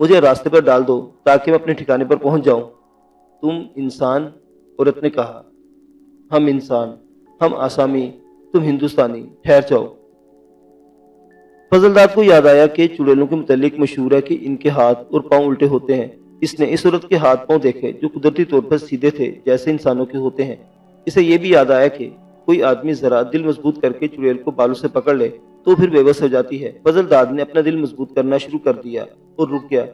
مجھے راستے پر ڈال دو تاکہ میں اپنے ٹھکانے پر پہنچ جاؤں۔ تم انسان؟ عورت نے کہا۔ ہم انسان، ہم آسامی، تم ہندوستانی، ٹھہر جاؤ۔ فضل داد کو یاد آیا کہ چڑیلوں کے متعلق مشہور ہے کہ ان کے ہاتھ اور پاؤں الٹے ہوتے ہیں۔ اس نے اس عورت کے ہاتھ پاؤں دیکھے جو قدرتی طور پر سیدھے تھے جیسے انسانوں کے ہوتے ہیں۔ اسے یہ بھی یاد آیا کہ کوئی آدمی ذرا دل مضبوط کر کے چڑیل کو بالوں سے پکڑ لے تو پھر بے بس ہو جاتی ہے۔ فضل داد نے اپنا دل مضبوط کرنا شروع کر دیا اور رک گیا۔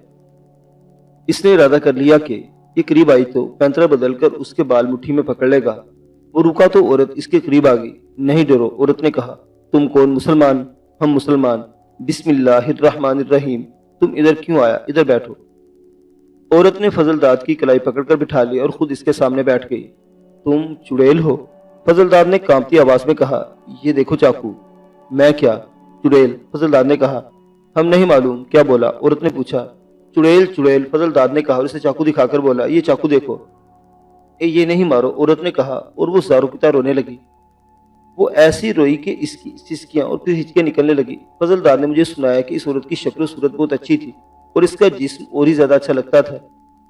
اس نے ارادہ کر لیا کہ یہ قریب آئی تو پینترا بدل کر اس کے بال مٹھی میں پکڑ لے گا۔ وہ رکا تو عورت اس کے قریب آ گئی۔ نہیں ڈرو، عورت نے کہا۔ تم کون؟ مسلمان؟ ہم مسلمان۔ بسم اللہ الرحمن الرحیم۔ تم ادھر کیوں آیا؟ ادھر بیٹھو۔ عورت نے فضل داد کی کلائی پکڑ کر بٹھا لی اور خود اس کے سامنے بیٹھ گئی۔ تم چڑیل ہو؟ فضل داد نے کانپتی آواز میں کہا۔ یہ دیکھو چاقو۔ میں کیا چڑیل؟ فضل داد نے کہا۔ ہم نہیں معلوم۔ کیا بولا؟ عورت نے پوچھا۔ چڑیل چڑیل، فضل داد نے کہا اور اسے چاقو دکھا کر بولا۔ یہ چاقو دیکھو۔ یہ نہیں مارو، عورت نے کہا اور وہ زاروں کی طرح رونے لگی۔ وہ ایسی روئی کہ اس کی سسکیاں اور پھر ہچکیاں نکلنے لگی۔ فضل داد نے مجھے سنایا کہ اس عورت کی شکل و صورت بہت اچھی تھی اور اس کا جسم اور ہی زیادہ اچھا لگتا تھا۔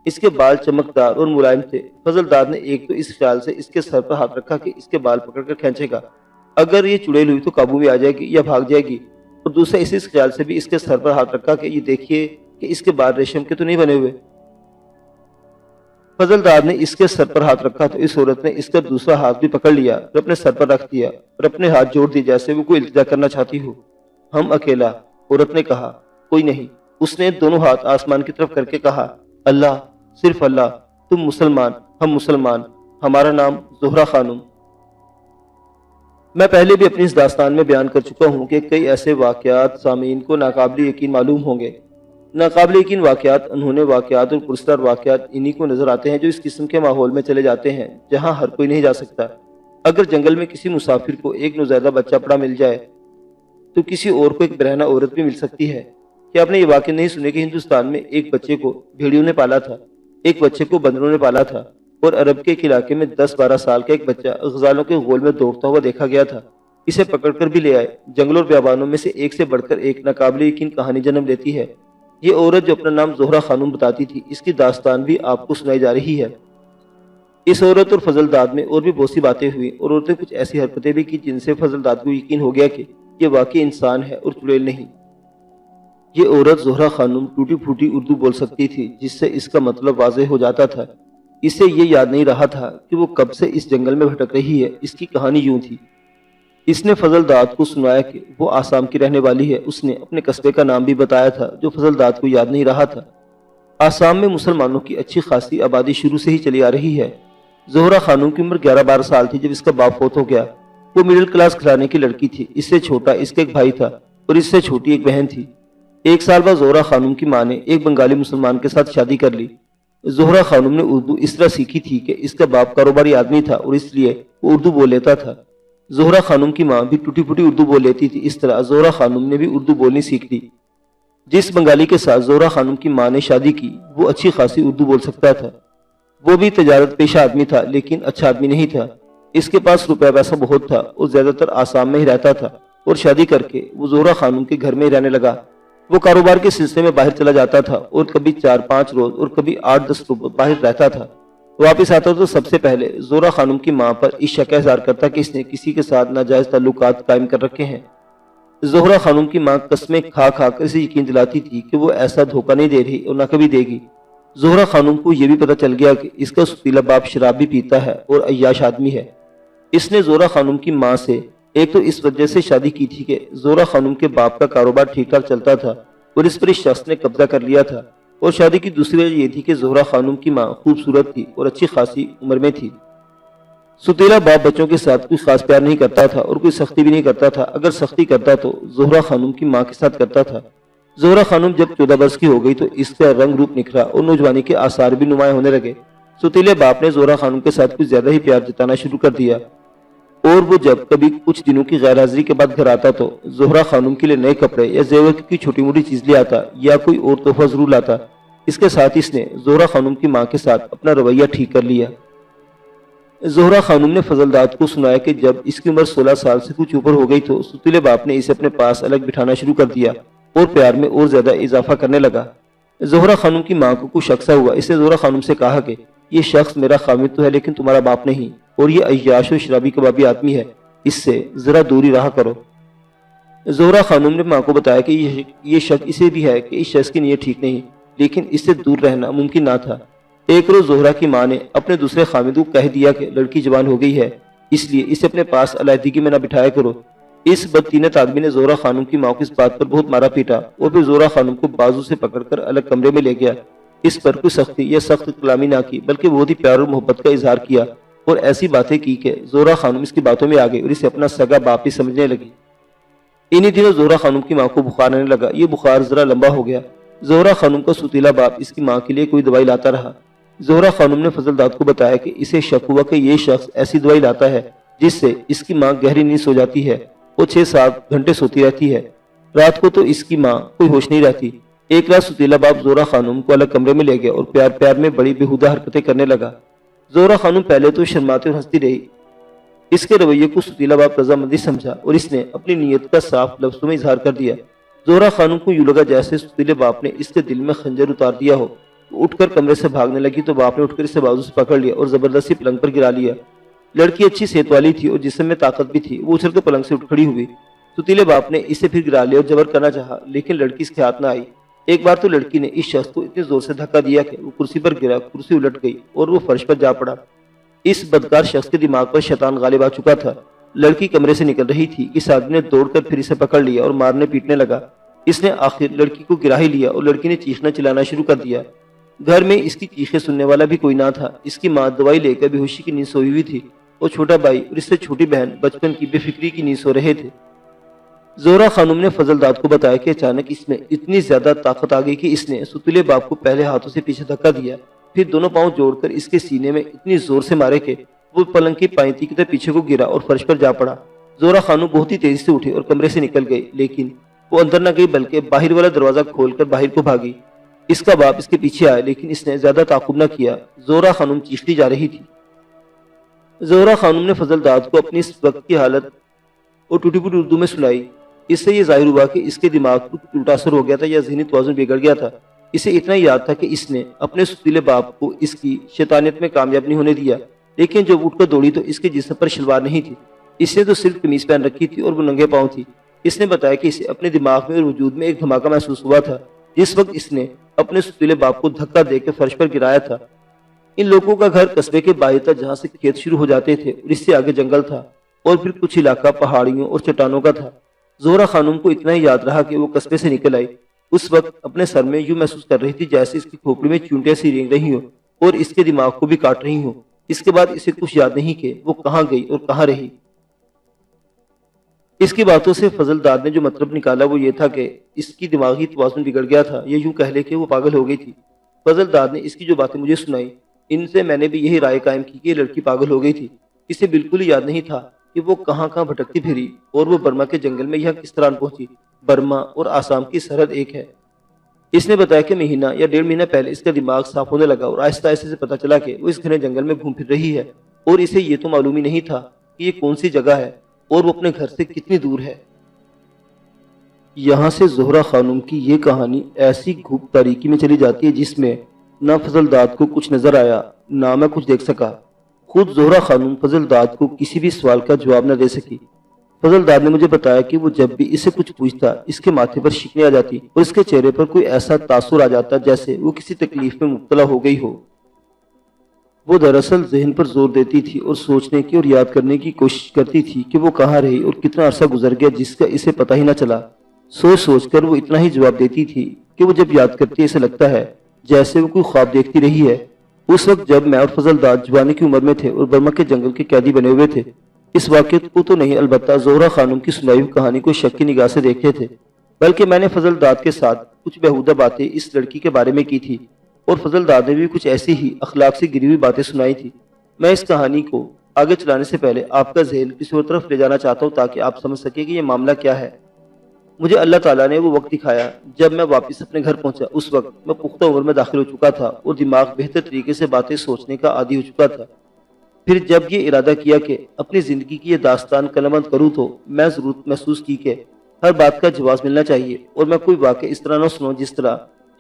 اس کے بال چمکدار اور ملائم تھے۔ فضل داد نے ایک تو اس خیال سے اس کے سر پر ہاتھ رکھا کہ اس کے بال پکڑ کر کھینچے گا، اگر یہ چڑیل ہوئی تو قابو میں آ جائے گی یا بھاگ جائے گی، اور دوسرا اس خیال سے بھی اس کے سر پر ہاتھ رکھا کہ یہ دیکھیے کہ اس کے بال ریشم کے تو نہیں بنے ہوئے۔ فضل داد نے اس کے سر پر ہاتھ رکھا تو اس عورت نے اس کا دوسرا ہاتھ بھی پکڑ لیا اور اپنے سر پر رکھ دیا اور اپنے ہاتھ جوڑ دیے جیسے وہ کوئی التجا کرنا چاہتی ہو۔ ہم اکیلا؟ عورت نے کہا۔ کوئی نہیں۔ اس نے دونوں ہاتھ آسمان کی طرف کر کے کہا۔ اللہ، صرف اللہ۔ تم مسلمان، ہم مسلمان، ہمارا نام زہرہ خانم۔ میں پہلے بھی اپنی اس داستان میں بیان کر چکا ہوں کہ کئی ایسے واقعات سامعین کو ناقابل یقین معلوم ہوں گے۔ ناقابل یقین واقعات انہوں واقعات اور پرستار واقعات انہی کو نظر آتے ہیں جو اس قسم کے ماحول میں چلے جاتے ہیں جہاں ہر کوئی نہیں جا سکتا۔ اگر جنگل میں کسی مسافر کو ایک نوزائیدہ بچہ پڑا مل جائے تو کسی اور کو ایک برہنہ عورت بھی مل سکتی ہے۔ کیا آپ نے یہ واقعہ نہیں سنے کہ ہندوستان میں ایک بچے کو بھیڑیوں نے پالا تھا، ایک بچے کو بندروں نے پالا تھا، اور عرب کے ایک علاقے میں 10-12 سال کا ایک بچہ غزالوں کے غول میں دوڑتا ہوا دیکھا گیا تھا۔ اسے پکڑ کر بھی لے آئے۔ جنگلوں اور بیابانوں میں سے ایک سے بڑھ کر ایک ناقابل یقین کہانی جنم لیتی ہے۔ یہ عورت جو اپنا نام زہرہ خانم بتاتی تھی، اس کی داستان بھی آپ کو سنائی جا رہی ہے۔ اس عورت اور فضل داد میں اور بھی بہت سی باتیں ہوئی اور عورتیں کچھ ایسی حرکتیں بھی کی جن سے فضل داد کو یقین ہو گیا کہ یہ واقعی انسان ہے اور چڑیل نہیں۔ یہ عورت زہرہ خانم ٹوٹی پھوٹی اردو بول سکتی تھی جس سے اس کا مطلب واضح ہو جاتا تھا۔ اسے یہ یاد نہیں رہا تھا کہ وہ کب سے اس جنگل میں بھٹک رہی ہے۔ اس کی کہانی یوں تھی۔ اس نے فضل داد کو سنایا کہ وہ آسام کی رہنے والی ہے۔ اس نے اپنے قصبے کا نام بھی بتایا تھا جو فضل داد کو یاد نہیں رہا تھا۔ آسام میں مسلمانوں کی اچھی خاصی آبادی شروع سے ہی چلی آ رہی ہے۔ زہرہ خانم کی عمر 11-12 سال تھی جب اس کا باپ فوت ہو گیا۔ وہ مڈل کلاس گھرانے کی لڑکی تھی۔ اس سے چھوٹا اس کا ایک بھائی تھا اور اس سے چھوٹی ایک بہن تھی۔ 1 سال بعد زہرہ خانم کی ماں نے ایک بنگالی مسلمان کے ساتھ شادی کر لی۔ زہرہ خانم نے اردو اس طرح سیکھی تھی کہ اس کا باپ کاروباری آدمی تھا اور اس لیے وہ اردو بول لیتا تھا۔ زہرہ خانم کی ماں بھی ٹوٹی پھوٹی اردو بول لیتی تھی۔ اس طرح زہرہ خانم نے بھی اردو بولنی سیکھ لی۔ جس بنگالی کے ساتھ زہرہ خانم کی ماں نے شادی کی وہ اچھی خاصی اردو بول سکتا تھا۔ وہ بھی تجارت پیشہ آدمی تھا لیکن اچھا آدمی نہیں تھا۔ اس کے پاس روپے پیسہ بہت تھا اور زیادہ تر آسام میں ہی رہتا تھا، اور شادی کر کے وہ زہرہ خانم کے گھر میں ہی رہنے لگا۔ وہ کاروبار کے سلسلے میں باہر چلا جاتا تھا اور کبھی 4-5 روز اور کبھی 8-10 روز باہر رہتا تھا۔ واپس آتا تو سب سے پہلے زہرہ خانم کی ماں پر اس شک کا اظہار کرتا کہ اس نے کسی کے ساتھ ناجائز تعلقات قائم کر رکھے ہیں۔ زہرہ خانم کی ماں قسمیں کھا کھا کر اسے یقین دلاتی تھی کہ وہ ایسا دھوکہ نہیں دے رہی اور نہ کبھی دے گی۔ زہرہ خانم کو یہ بھی پتہ چل گیا کہ اس کا ستیلا باپ شراب بھی پیتا ہے اور عیاش آدمی ہے۔ اس نے زہرہ خانم کی ماں سے ایک تو اس وجہ سے شادی کی تھی کہ زہرہ خانم کے باپ کا کاروبار ٹھیک ٹھاک چلتا تھا اور اس پر اس شخص نے قبضہ کر لیا تھا، اور شادی کی دوسری وجہ یہ تھی کہ زہرہ خانم کی ماں خوبصورت تھی اور اچھی خاصی عمر میں تھی۔ ستیلا باپ بچوں کے ساتھ کوئی خاص پیار نہیں کرتا تھا اور کوئی سختی بھی نہیں کرتا تھا۔ اگر سختی کرتا تو زہرہ خانم کی ماں کے ساتھ کرتا تھا۔ زہرہ خانم جب 14 برس کی ہو گئی تو اس کا رنگ روپ نکھرا اور نوجوانی کے آثار بھی نمایاں ہونے لگے۔ ستیلے باپ نے زہرہ خانم کے ساتھ کچھ زیادہ ہی پیار جتانا شروع کر دیا، اور وہ جب کبھی کچھ دنوں کی غیر حاضری کے بعد گھر آتا تو زہرہ خانم کے لیے نئے کپڑے یا زیور کی چھوٹی موٹی چیز لے آتا یا کوئی اور تحفہ ضرور لاتا۔ اس کے ساتھ اس نے زہرہ خانم کی ماں کے ساتھ اپنا رویہ ٹھیک کر لیا۔ زہرہ خانم نے فضل داد کو سنایا کہ جب اس کی عمر 16 سال سے کچھ اوپر ہو گئی تو ستیلے باپ نے اسے اپنے پاس الگ بٹھانا شروع کر دیا اور پیار میں اور زیادہ اضافہ کرنے لگا۔ زہرا خانم کی ماں کو کچھ شک سا ہوا۔ اس نے زہرا خانم سے کہا کہ یہ شخص میرا خامد تو ہے لیکن تمہارا باپ نہیں، اور یہ عیاش و شرابی کبابی آدمی ہے، اس سے ذرا دوری رہا کرو۔ زہرا خانم نے ماں کو بتایا کہ یہ شک اسے بھی ہے کہ اس شخص کی نیت ٹھیک نہیں، لیکن اس سے دور رہنا ممکن نہ تھا۔ ایک روز زہرا کی ماں نے اپنے دوسرے خامد کو کہہ دیا کہ لڑکی جوان ہو گئی ہے، اس لیے اسے اپنے پاس علیحدگی میں نہ بٹھایا کرو۔ اس بدتینت آدمی نے زہرا خانم کی ماں کو اس بات پر بہت مارا پیٹا اور پھر زہرا خانم کو بازو سے پکڑ کر الگ کمرے میں لے گیا۔ اس پر کوئی سختی یا سخت کلامی نہ کی بلکہ بہت ہی پیار اور محبت کا اظہار کیا اور ایسی باتیں کی کہ زہرا خانم اس کی باتوں میں آ گئی اور اسے اپنا سگا باپ ہی سمجھنے لگی۔ انہی دنوں زہرا خانم کی ماں کو بخار آنے لگا۔ یہ بخار ذرا لمبا ہو گیا۔ زہرا خانم کا ستیلا باپ اس کی ماں کے لیے کوئی دوائی لاتا رہا۔ زہرا خانم نے فضل داد کو بتایا کہ اسے شک ہوا کہ یہ شخص ایسی دوائی لاتا ہے جس سے اس کی ماں گہری نیند سو جاتی ہے اور 6-7 گھنٹے سوتی رہتی ہے۔ رات کو تو اس کی ماں کوئی ہوش نہیں رہتی۔ ایک رات ستیلا باپ زہرا خانم کو الگ کمرے میں لے گیا اور پیار پیار میں بڑی بےہودہ حرکتیں کرنے لگا۔ زہرا خانم پہلے تو شرماتے اور ہنستی رہی۔ اس کے رویے کو ستیلا باپ رضامندی سمجھا اور اس نے اپنی نیت کا صاف لفظوں میں اظہار کر دیا۔ زہرا خانم کو یوں لگا جیسے ستیلے باپ نے اس کے دل میں خنجر اتار دیا ہو۔ وہ اٹھ کر کمرے سے بھاگنے لگی تو باپ نے اٹھ کر اسے بازو سے پکڑ لیا اور زبردستی پلنگ پر گرا لیا۔ لڑکی اچھی صحت والی تھی اور جسم میں طاقت بھی تھی۔ وہ اچھل کے پلنگ سے اٹھ کھڑی ہوئی۔ ستیلے باپ نے اسے پھر گرا لیا اور جبر کرنا چاہا لیکن لڑکی اس کے ہاتھ نہ آئی۔ ایک بار تو لڑکی نے اس شخص کو اتنے زور سے دھکا دیا کہ وہ کرسی پر گرا، کرسی الٹ گئی اور وہ فرش پر جا پڑا۔ اس بدکار شخص کے دماغ پر شیطان غالب آ چکا تھا۔ لڑکی کمرے سے نکل رہی تھی، اس آدمی نے دوڑ کر پھر اسے پکڑ لیا اور مارنے پیٹنے لگا۔ اس نے آخر لڑکی کو گرا ہی لیا اور لڑکی نے چیخنا چلانا شروع کر دیا۔ گھر میں اس کی چیخیں سننے والا بھی کوئی نہ تھا۔ اس کی ماں دوائی لے کر بے ہوشی کی نیند سوئی ہوئی تھی اور چھوٹا بھائی اور اس سے چھوٹی بہن بچپن کی بے فکری کی نیند سو رہے تھے۔ زہرا خانم نے فضل داد کو بتایا کہ اچانک اس میں اتنی زیادہ طاقت آ گئی کہ اس نے ستیلے باپ کو پہلے ہاتھوں سے پیچھے دھکا دیا، پھر دونوں پاؤں جوڑ کر اس کے سینے میں اتنی زور سے مارے کہ وہ پلنگ کی پائنتی کی طرح پیچھے کو گرا اور فرش پر جا پڑا۔ زہرا خانم بہت ہی تیزی سے اٹھی اور کمرے سے نکل گئی، لیکن وہ اندر نہ گئی بلکہ باہر والا دروازہ کھول کر باہر کو بھاگی۔ اس کا باپ اس کے پیچھے آیا لیکن اس نے زیادہ تعاقب نہ کیا۔ زہرا خانم چیختی جا رہی تھی۔ زہرا خانم نے فضل داد کو اپنی اس وقت کی حالت اور ٹوٹی پھوٹی اردو میں سنائی۔ اس سے یہ ظاہر ہوا کہ اس کے دماغ پر الٹا اثر ہو گیا تھا یا ذہنی توازن بگڑ گیا تھا۔ اسے اتنا یاد تھا کہ اس نے اپنے ستیلے باپ کو اس کی شیطانیت میں کامیاب نہیں ہونے دیا، لیکن جب اٹھ کر دوڑی تو اس کے جسم پر شلوار نہیں تھی۔ اس نے تو صرف قمیص پہن رکھی تھی اور وہ ننگے پاؤں تھی۔ اس نے بتایا کہ اسے اپنے دماغ میں اور وجود میں ایک دھماکہ محسوس ہوا تھا جس وقت اس نے اپنے ستیلے باپ کو دھکا دے کے فرش پر گرایا تھا۔ ان لوگوں کا گھر قصبے کے باہر تھا جہاں سے کھیت شروع ہو جاتے تھے اور اس سے آگے جنگل تھا اور پھر کچھ علاقہ پہاڑیوں اور چٹانوں کا تھا۔ زہرا خانم کو اتنا ہی یاد رہا کہ وہ قصبے سے نکل آئی۔ اس وقت اپنے سر میں یوں محسوس کر رہی تھی جیسے اس کی کھوپڑی میں چونٹیاں سی رینگ رہی ہوں اور اس کے دماغ کو بھی کاٹ رہی ہوں۔ اس کے بعد اسے کچھ یاد نہیں کہ وہ کہاں گئی اور کہاں رہی۔ اس کی باتوں سے فضل داد نے جو مطلب نکالا وہ یہ تھا کہ اس کی دماغی توازن بگڑ گیا تھا، یا یوں کہہ لے کہ وہ پاگل ہو گئی تھی۔ فضل داد نے اس کی جو باتیں مجھے سنائی ان سے میں نے بھی یہی رائے قائم کی کہ یہ لڑکی پاگل ہو گئی تھی۔ اسے بالکل ہی یاد نہیں تھا کہ وہ کہاں کہاں بھٹکتی پھری اور وہ برما کے جنگل میں یہاں کس طرح پہنچی۔ برما اور آسام کی سرحد ایک ہے۔ اس نے بتایا کہ مہینہ یا 1.5 مہینہ پہلے اس کا دماغ صاف ہونے لگا اور آہستہ آہستہ سے پتہ چلا کہ وہ اس گھنے جنگل میں گھوم پھر رہی ہے اور اسے یہ تو معلوم ہی نہیں تھا کہ یہ کون سی جگہ ہے اور وہ اپنے گھر سے کتنی دور ہے۔ یہاں سے زہرا خانم کی یہ کہانی ایسی گھوپ تاریکی میں چلی جاتی ہے جس میں نہ فضل داد کو کچھ نظر آیا نہ میں کچھ دیکھ سکا۔ خود زہرا خانم فضل داد کو کسی بھی سوال کا جواب نہ دے سکی۔ فضل داد نے مجھے بتایا کہ وہ جب بھی اسے کچھ پوچھتا اس کے ماتھے پر شکنیں آ جاتی اور اس کے چہرے پر کوئی ایسا تاثر آ جاتا جیسے وہ کسی تکلیف میں مبتلا ہو گئی ہو۔ وہ دراصل ذہن پر زور دیتی تھی اور سوچنے کی اور یاد کرنے کی کوشش کرتی تھی کہ وہ کہاں رہی اور کتنا عرصہ گزر گیا جس کا اسے پتہ ہی نہ چلا۔ سوچ سوچ کر وہ اتنا ہی جواب دیتی تھی کہ وہ جب یاد کرتی اسے لگتا ہے جیسے وہ کوئی خواب دیکھتی رہی ہے۔ اس وقت جب میں اور فضل داد جوانی کی عمر میں تھے اور برما کے جنگل کے قیدی بنے ہوئے تھے، اس واقعے کو تو نہیں البتہ زہرا خانم کی سنائی ہوئی کہانی کو شک کی نگاہ سے دیکھتے تھے، بلکہ میں نے فضل داد کے ساتھ کچھ بیہودہ باتیں اس لڑکی کے بارے میں کی تھی اور فضل داد نے بھی کچھ ایسی ہی اخلاق سے گری ہوئی باتیں سنائی تھی۔ میں اس کہانی کو آگے چلانے سے پہلے آپ کا ذہن کسی اور طرف لے جانا چاہتا ہوں تاکہ آپ سمجھ سکیں کہ یہ معاملہ کیا ہے۔ مجھے اللہ تعالیٰ نے وہ وقت دکھایا جب میں واپس اپنے گھر پہنچا۔ اس وقت میں پختہ عمر میں داخل ہو چکا تھا اور دماغ بہتر طریقے سے باتیں سوچنے کا عادی ہو چکا تھا۔ پھر جب یہ ارادہ کیا کہ اپنی زندگی کی یہ داستان قلم بند کروں تو میں ضرورت محسوس کی کہ ہر بات کا جواز ملنا چاہیے اور میں کوئی واقعہ اس طرح نہ سنوں جس طرح